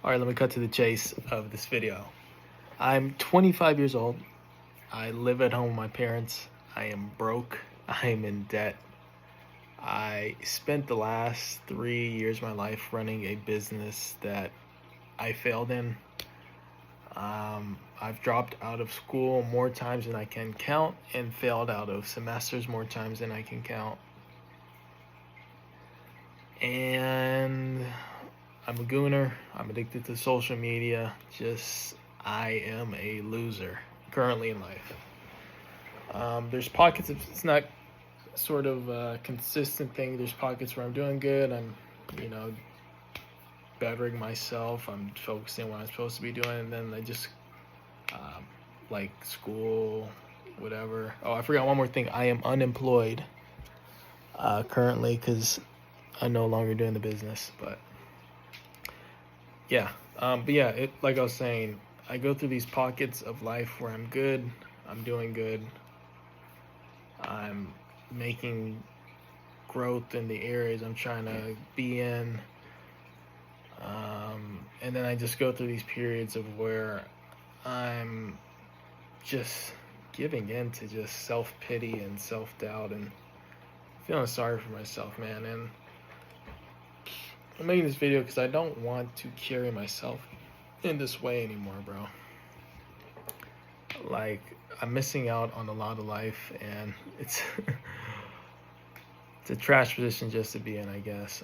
All right, let me cut to the chase of this video. I'm 25 years old. I live at home with my parents. I am broke. I am in debt. I spent the last 3 years of my life running a business that I failed in. I've dropped out of school more times than I can count and failed out of semesters more times than I can count. And I'm a gooner. I'm addicted to social media. I am a loser currently in life. There's pockets of, it's not sort of a consistent thing. There's pockets where I'm doing good. I'm, bettering myself. I'm focusing on what I'm supposed to be doing. And then I just, like school, whatever. Oh, I forgot one more thing. I am unemployed currently because I'm no longer doing the business. But yeah, like I was saying, I go through these pockets of life where I'm good, I'm doing good, I'm making growth in the areas I'm trying to be in, and then I just go through these periods of where I'm just giving in to just self-pity and self-doubt and feeling sorry for myself, man. And I'm making this video because I don't want to carry myself in this way anymore, bro. Like, I'm missing out on a lot of life, and it's it's a trash position just to be in, I guess.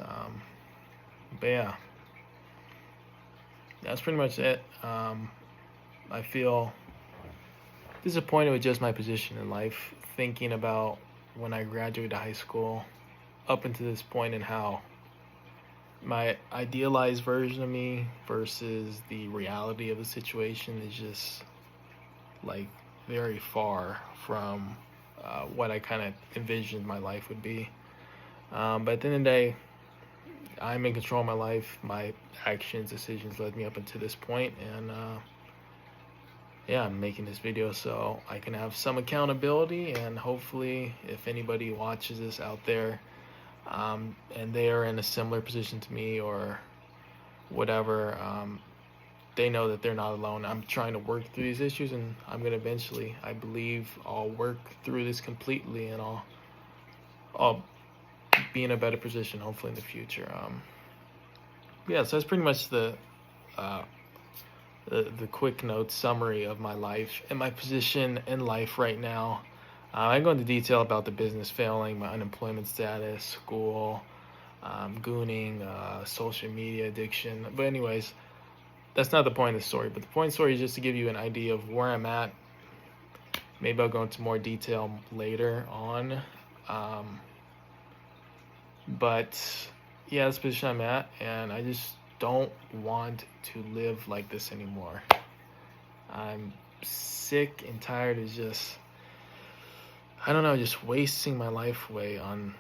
But yeah, that's pretty much it. I feel disappointed with just my position in life, thinking about when I graduated high school up until this point and how my idealized version of me versus the reality of the situation is just like very far from what I kind of envisioned my life would be. But at the end of the day, I'm in control of my life. My actions, decisions led me up until this point, and yeah, I'm making this video so I can have some accountability, and hopefully if anybody watches this out there and they are in a similar position to me or whatever, they know that they're not alone. I'm trying to work through these issues, and I'm going to eventually, I believe, I'll work through this completely, and I'll be in a better position hopefully in the future. Yeah, so that's pretty much the quick note summary of my life and my position in life right now. I go into detail about the business failing, my unemployment status, school, gooning, social media addiction. But anyways, that's not the point of the story. But the point of the story is just to give you an idea of where I'm at. Maybe I'll go into more detail later on. But yeah, that's the position I'm at, and I just don't want to live like this anymore. I'm sick and tired of just, I don't know, just wasting my life away on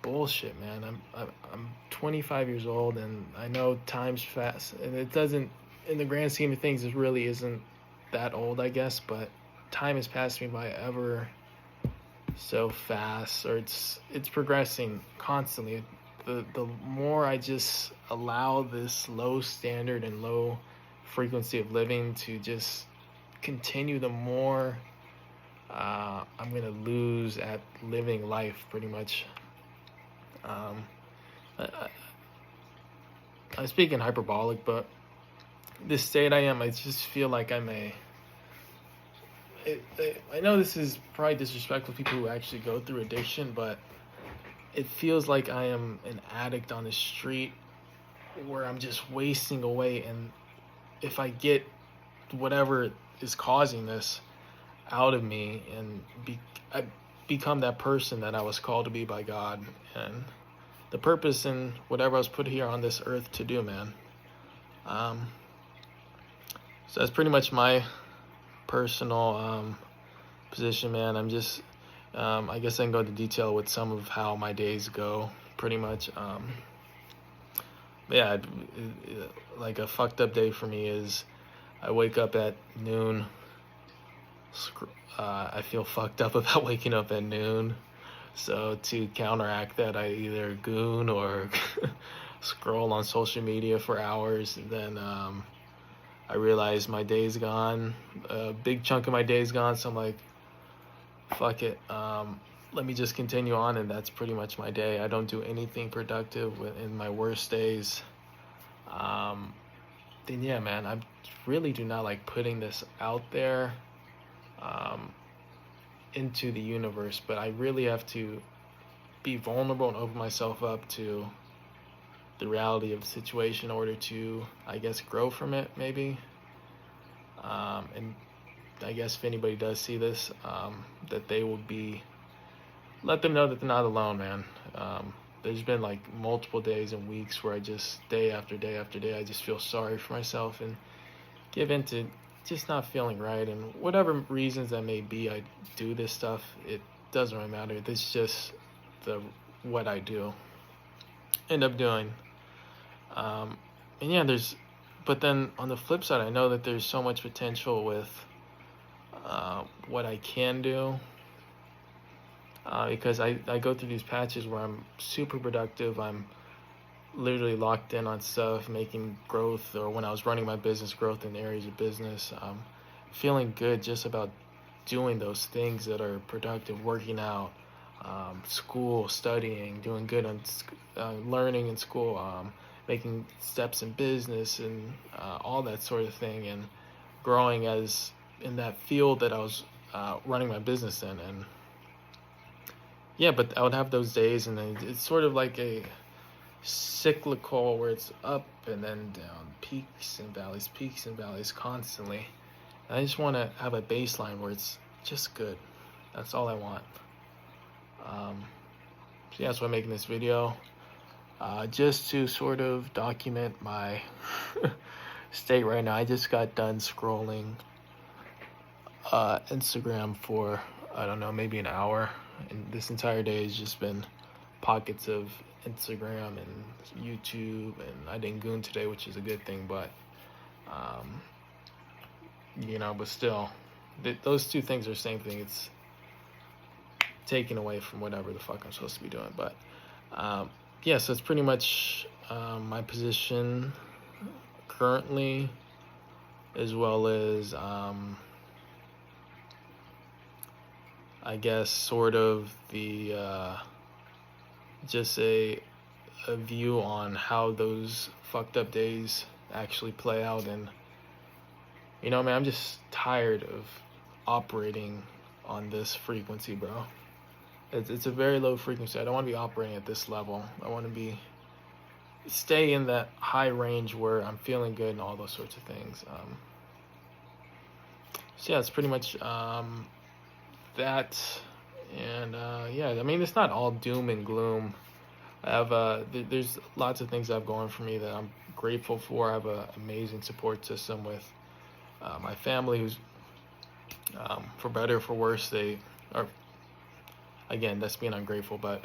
bullshit, man. I'm 25 years old, and I know time's fast, and it doesn't, in the grand scheme of things, it really isn't that old, I guess, but time has passed me by ever so fast, or it's progressing constantly. The more I just allow this low standard and low frequency of living to just continue, the more I'm going to lose at living life, pretty much. I'm speaking hyperbolic, but this state I am, I just feel like I know this is probably disrespectful to people who actually go through addiction, but it feels like I am an addict on the street where I'm just wasting away, and if I get whatever is causing this out of me and I become that person that I was called to be by God and the purpose and whatever I was put here on this earth to do, man. So that's pretty much my personal position, man. I'm just I guess I can go into detail with some of how my days go, pretty much. Yeah, like a fucked up day for me is I wake up at noon. I feel fucked up about waking up at noon. So to counteract that, I either goon or scroll on social media for hours, and then I realize my day's gone. A big chunk of my day's gone, so I'm like, fuck it. Let me just continue on, and that's pretty much my day. I don't do anything productive in my worst days. Then yeah, man, I really do not like putting this out there into the universe, but I really have to be vulnerable and open myself up to the reality of the situation in order to, I guess, grow from it, maybe. And I guess if anybody does see this, that they will let them know that they're not alone, man. There's been like multiple days and weeks where I just, day after day after day, I just feel sorry for myself and give in to just not feeling right. And whatever reasons that may be, I do this stuff. It doesn't really matter. This is just what I do, end up doing. And yeah, but then on the flip side, I know that there's so much potential with what I can do. Because I go through these patches where I'm super productive. I'm literally locked in on stuff, making growth, or when I was running my business, growth in areas of business. Feeling good just about doing those things that are productive, working out, school, studying, doing good on learning in school, making steps in business, and all that sort of thing, and growing as in that field that I was running my business in. And yeah, but I would have those days, and then it's sort of like a cyclical where it's up and then down, peaks and valleys constantly. And I just want to have a baseline where it's just good. That's all I want. So yeah, that's why I'm making this video, just to sort of document my state right now. I just got done scrolling Instagram for, I don't know, maybe an hour. And this entire day has just been pockets of Instagram and YouTube, and I didn't goon today, which is a good thing, but but still, those two things are the same thing. It's taken away from whatever the fuck I'm supposed to be doing. But yeah, so it's pretty much my position currently, as well as I guess sort of the just a view on how those fucked up days actually play out. And man, I'm just tired of operating on this frequency, bro. It's a very low frequency. I don't want to be operating at this level. I want to stay in that high range where I'm feeling good and all those sorts of things. So yeah, it's pretty much that. And yeah, I mean, it's not all doom and gloom. I have there's lots of things I have going for me that I'm grateful for. I have an amazing support system with my family, who's for better or for worse, they are, again, that's being ungrateful, but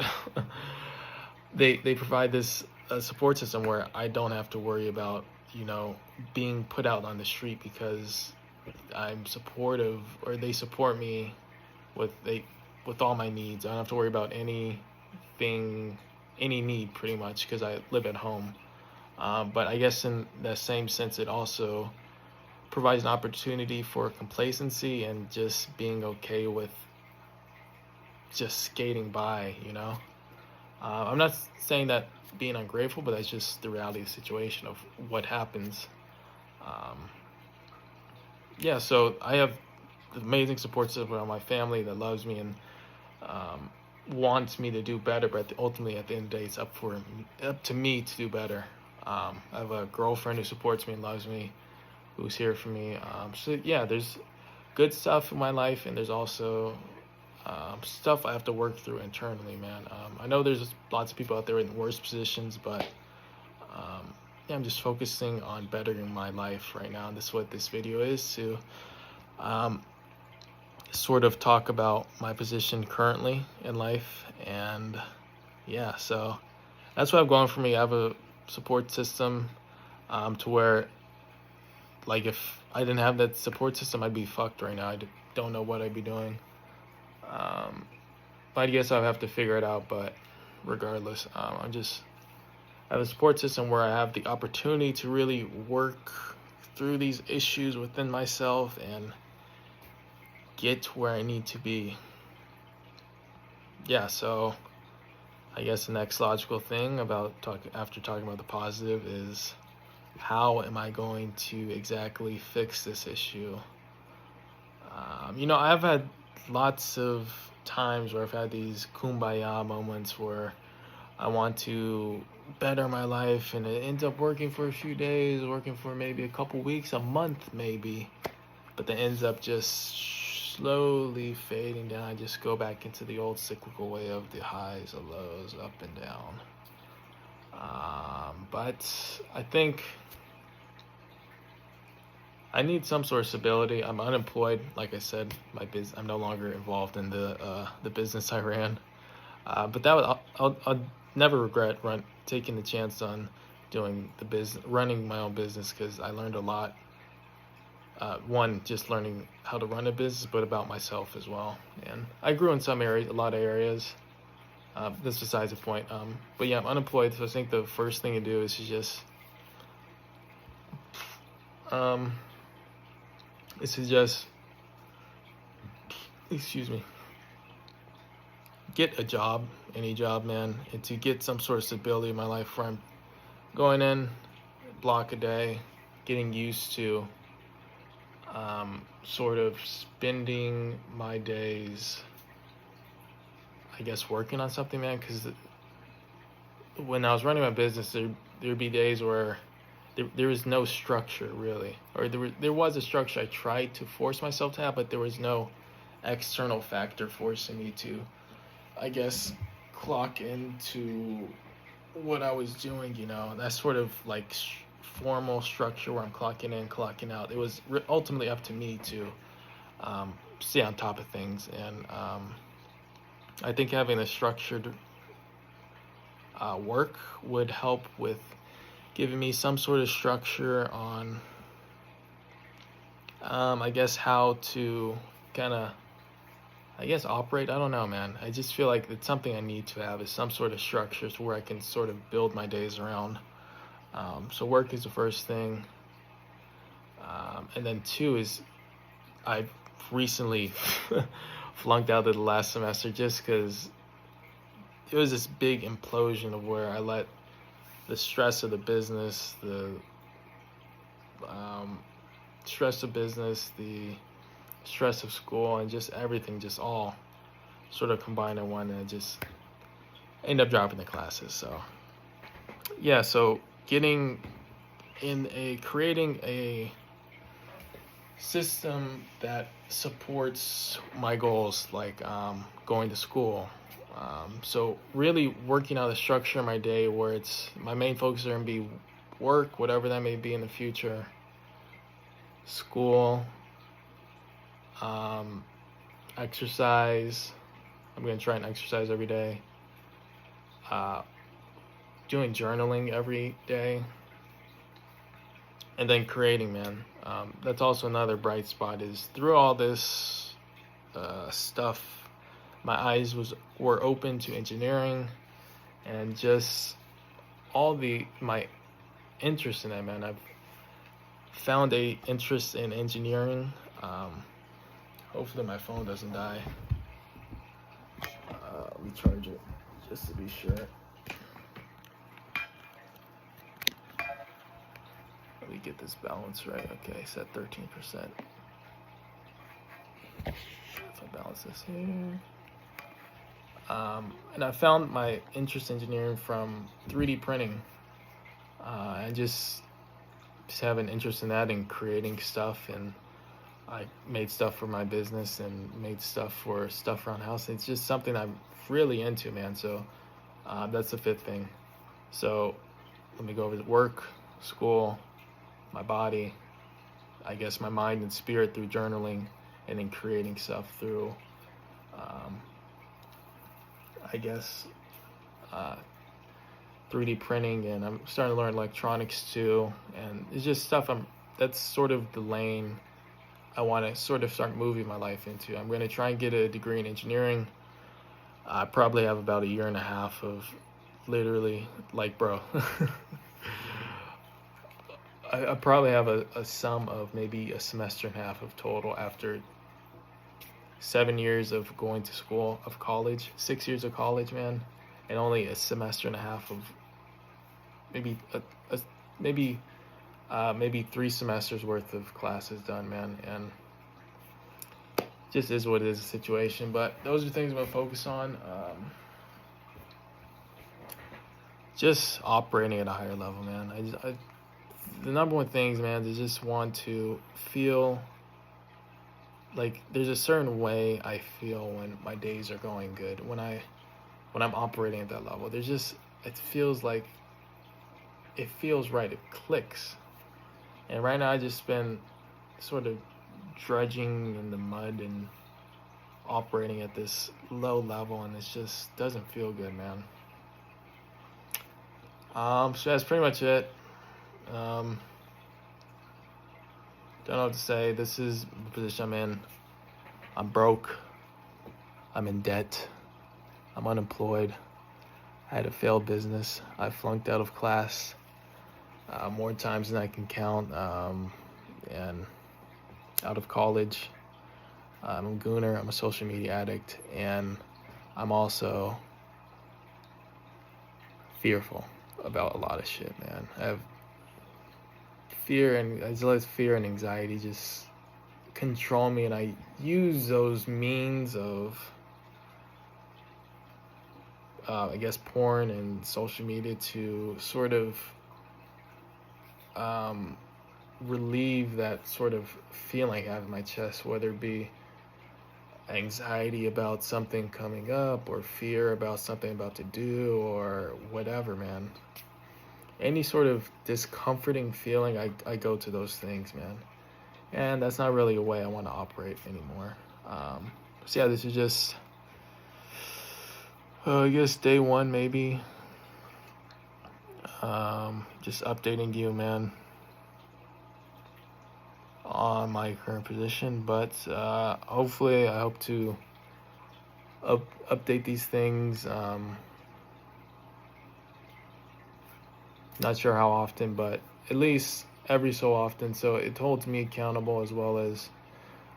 they provide this support system where I don't have to worry about being put out on the street, because I'm supportive, or they support me with all my needs. I don't have to worry about any need, pretty much, because I live at home. But I guess in that same sense, it also provides an opportunity for complacency and just being okay with just skating by. I'm not saying that being ungrateful, but that's just the reality of the situation of what happens. Yeah, so I have the amazing support system around my family that loves me and wants me to do better, but ultimately at the end of the day, it's up to me to do better. I have a girlfriend who supports me and loves me, who's here for me. So yeah, there's good stuff in my life, and there's also stuff I have to work through internally, man. I know there's lots of people out there in worse positions, but yeah, I'm just focusing on bettering my life right now. And this is what this video is, to sort of talk about my position currently in life. And yeah, so that's what I've gone for me. I have a support system to where, like, if I didn't have that support system, I'd be fucked right now. I don't know what I'd be doing. But I guess I'll have to figure it out. But regardless, I'm just I have a support system where I have the opportunity to really work through these issues within myself and get to where I need to be. Yeah, so I guess the next logical thing after talking about the positive is, how am I going to exactly fix this issue? I've had lots of times where I've had these kumbaya moments where I want to better my life, and it ends up working for a few days, working for maybe a couple weeks, a month maybe, but that ends up just slowly fading down. I just go back into the old cyclical way of the highs, the lows, up and down. But I think I need some sort of stability. I'm unemployed, like I said. I'm no longer involved in the business I ran. But I'll never regret taking the chance on doing the business, running my own business, because I learned a lot. One, just learning how to run a business, but about myself as well. And I grew in some areas, a lot of areas. That's besides the point. But yeah, I'm unemployed, so I think the first thing to do is to just get a job, any job, man, and to get some sort of stability in my life where I'm going in, block a day, getting used to sort of spending my days, I guess, working on something, man, because when I was running my business, there'd be days where there was no structure, really, or there was a structure I tried to force myself to have, but there was no external factor forcing me to, I guess, clock into what I was doing. That sort of like formal structure where I'm clocking in, clocking out. It was ultimately up to me to stay on top of things, and I think having a structured work would help with giving me some sort of structure on, I guess, how to kind of, I guess, operate. I don't know, man. I just feel like it's something I need to have, is some sort of structure to where I can sort of build my days around. So work is the first thing. And then two is, I recently flunked out of the last semester just because it was this big implosion of where I let the stress of the business, the stress of school, and just everything just all sort of combined in one, and I just ended up dropping the classes. So yeah, so creating a system that supports my goals, like going to school. So really working out a structure in my day where it's my main focus are going to be work, whatever that may be in the future, school, exercise. I'm going to try and exercise every day. Doing journaling every day. And then creating, man. That's also another bright spot, is through all this stuff, my eyes were open to engineering and just all my interest in that, man. I've found a interest in engineering. Hopefully my phone doesn't die. Let me charge it just to be sure. Let me get this balance right. Okay, set 13%. If I balance this here. And I found my interest in engineering from 3D printing. I just have an interest in that and creating stuff, and I made stuff for my business and made stuff for stuff around the house. It's just something I'm really into, man. So that's the fifth thing. So let me go over work, school, my body, I guess my mind and spirit through journaling, and then creating stuff through, I guess, 3D printing, and I'm starting to learn electronics too, and it's just stuff that's sort of the lane I want to sort of start moving my life into. I'm going to try and get a degree in engineering. I probably have about a year and a half of literally, like, bro. I probably have a sum of maybe a semester and a half of total after 7 years of going to school, of college, 6 years of college, man, and only a semester and a half of maybe maybe maybe 3 semesters worth of classes done, man. And just is what it is, a situation. But those are things I'm gonna focus on. Just operating at a higher level, man. The number one things, man, is just want to feel like there's a certain way I feel when my days are going good. When I'm operating at that level, there's just, it feels like, it feels right. It clicks. And right now I just been sort of drudging in the mud and operating at this low level, and it just doesn't feel good, man. So that's pretty much it. Don't know what to say. This is the position I'm in. I'm broke. I'm in debt. I'm unemployed. I had a failed business. I flunked out of class more times than I can count. And out of college. I'm a Gooner. I'm a social media addict. And I'm also fearful about a lot of shit, man. I have fear, and I just let fear and anxiety just control me, and I use those means of I guess porn and social media to sort of relieve that sort of feeling I have in my chest, whether it be anxiety about something coming up or fear about something about to do or whatever, man. Any sort of discomforting feeling, I go to those things, man. And that's not really a way I want to operate anymore. So yeah, this is just, I guess, day one, maybe. Just updating you, man, on my current position. But hopefully, I hope to update these things. Not sure how often, but at least every so often, so it holds me accountable, as well as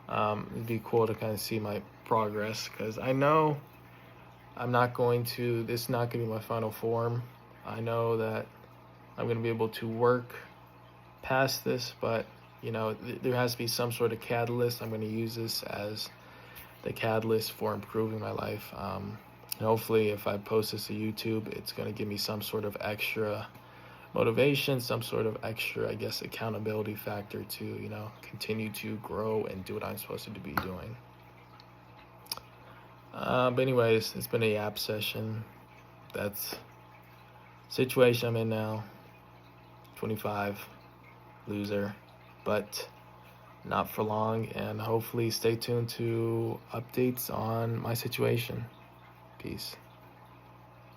it'd be cool to kind of see my progress, because I know this is not going to be my final form. I know that I'm going to be able to work past this, but there has to be some sort of catalyst. I'm going to use this as the catalyst for improving my life. And hopefully if I post this to YouTube, it's going to give me some sort of extra motivation, some sort of extra, I guess, accountability factor to, continue to grow and do what I'm supposed to be doing. But anyways, it's been a yap session. That's situation I'm in now. 25, loser, but not for long, and hopefully stay tuned to updates on my situation. Peace.